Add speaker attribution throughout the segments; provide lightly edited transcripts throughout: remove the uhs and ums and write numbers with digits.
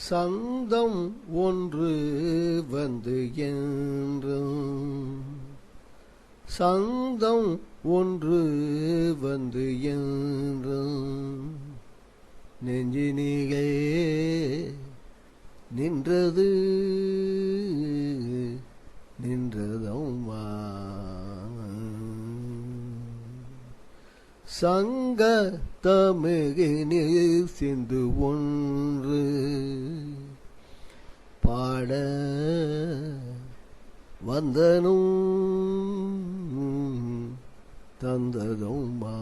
Speaker 1: சந்தம் ஒன்று வந்து என்றும் சந்தம் ஒன்று வந்து என்றும் நெஞ்சினிலே நின்றது நின்றதம்மா சங்க தமிழினில் சிந்து ஒன்று பாட வந்தனும் தந்ததும்மா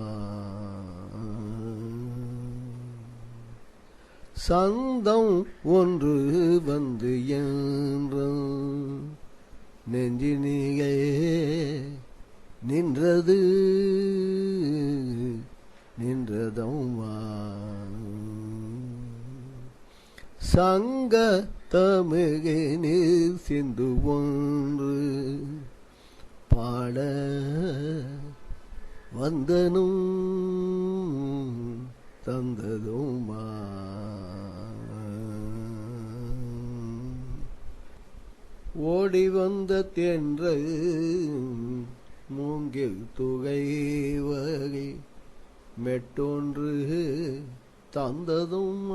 Speaker 1: சந்தம் ஒன்று வந்து என்றும் நெஞ்சினிலே நின்றது நின்றதம்மா சங்க தமிழினில் சிந்து ஒன்று பாட வந்தனும் தந்ததும்மா ஓடி வந்த தென்றல் மூங்கில் துகை வகை மெட்டொன்று தந்ததும்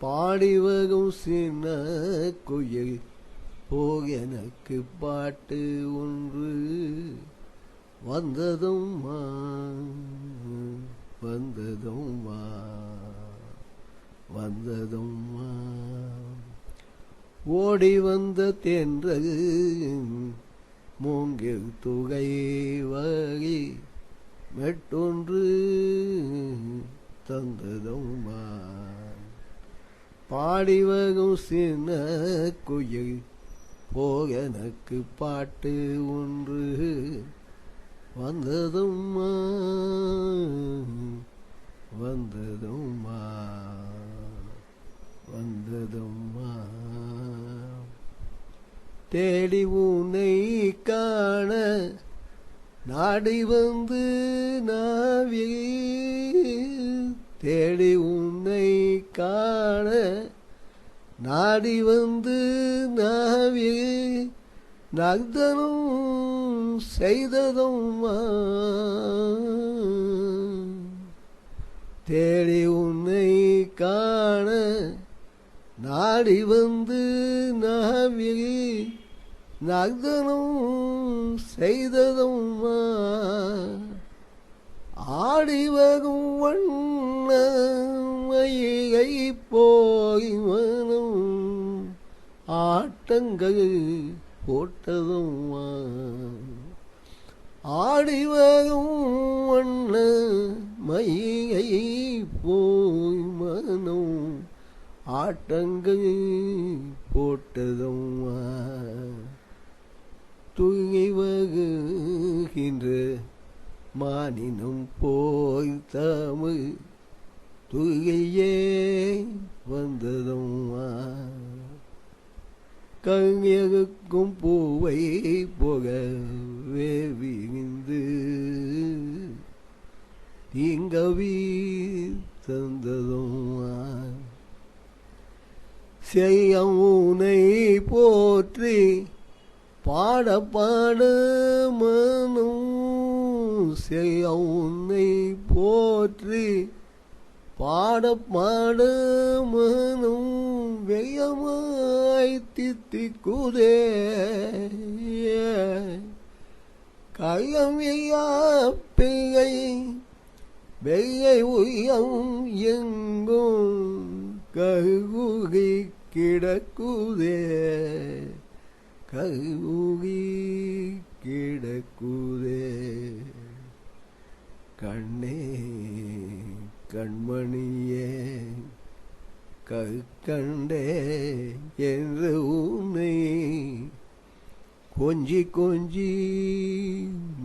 Speaker 1: பாடிவகும் சின்ன குயில் போக எனக்கு பாட்டு ஒன்று வந்ததும் வந்ததும் வந்ததும் ஓடி வந்த தென்றல் மூங்கில் துகை வகை மெட்டொன்று தந்ததும்மா பாடிவகும் சின்ன குயில் போக எனக்கு பாட்டு ஒன்று வந்ததும்மா வந்ததும்மா வந்ததும்மா தேடி உன்னை காண நாடி வந்து நாவி தேடி உன்னை காண நாடி வந்து நாவி நக்தனும் செய்ததும்மா தேடி உன்னை காண நாடி வந்து நாவி நக்தனும் செய்ததும்மா ஆடிவகும் வண்ண மையை போய் மனம் ஆட்டங்கள் போட்டதும்மா ஆடிவகும் வண்ண மையை போய் மனம் ஆட்டங்கள் போட்டதும்மா தூங்கி வகுகின்ற மானினும் போய் தமிழ் தூகையே வந்ததும்மா கங்கையகுக்கும் பூவை போக வேவிந்து தீங்கவி தந்ததும்மா செய்யம் உனை போற்றி பாட பாட மனும் செய்யம் உன்னை போற்றி பாட பாட மனும் வெயமாய் தித்திக்குதே கையம் வெய்யா பிள்ளை வெய்யை உயம் எங்கும் ககுகி கிடக்குதே ககுகி கிடக்குதே கண்ணே கண்மணியே கண்டே என்று உன்னை கொஞ்சி கொஞ்சி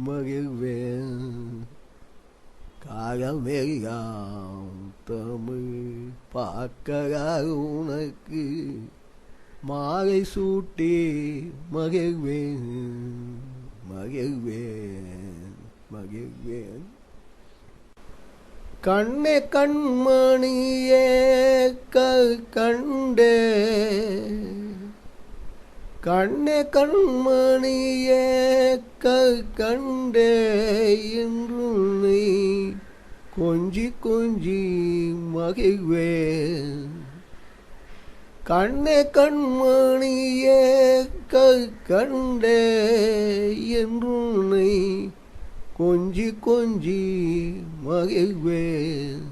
Speaker 1: மகிழ்வேன் காலமெல்லாம் தமிழ் பார்க்க உனக்கு மாலை சூட்டி மகிழ்வேன் மகிழ்வேன் மகிழ்வேன். கண்ணே கண்மணியே கண்டே கண்ணே கண்மணியே கண்டே என்று நீ கொஞ்சி கொஞ்சி மகிழ்வேன். கண்ணே கண்மணியே கண்டே என்று நீ கொஞ்சி கொஞ்சி மகிழ்வேன்.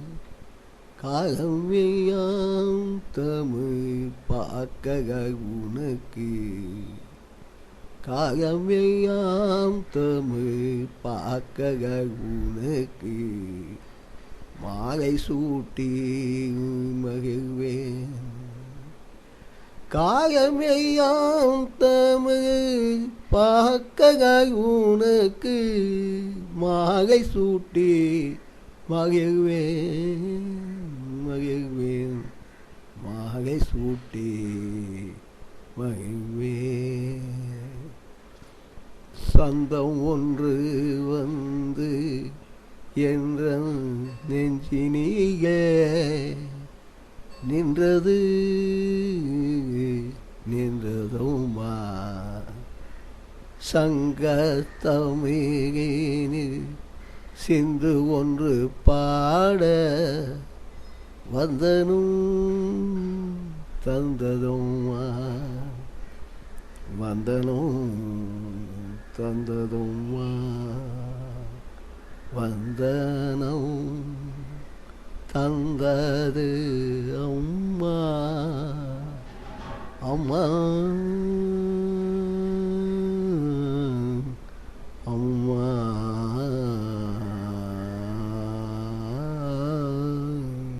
Speaker 1: காலமையாம் தமிழ் பார்க்க உனக்கு, காலமையாம் தமிழ் பார்க்க உனக்கு மாலை சூட்டி மகிழ்வேன். காலமையாம் தமிழ் பார்க்க உனக்கு மாலை சூட்டி மகிழ்வேன் மகிழ்வேன் மாலை சூட்டி மகிழ்வேன். சந்தம் ஒன்று வந்து என்ற நெஞ்சினிலே நின்றது நின்றதுமா சங்கத்தமிழினில் சிந்து ஒன்று பாட வந்தனும் தந்ததுமா வந்தனும் தந்ததுமா வந்தனும் தந்தது அம்மா அம்மா.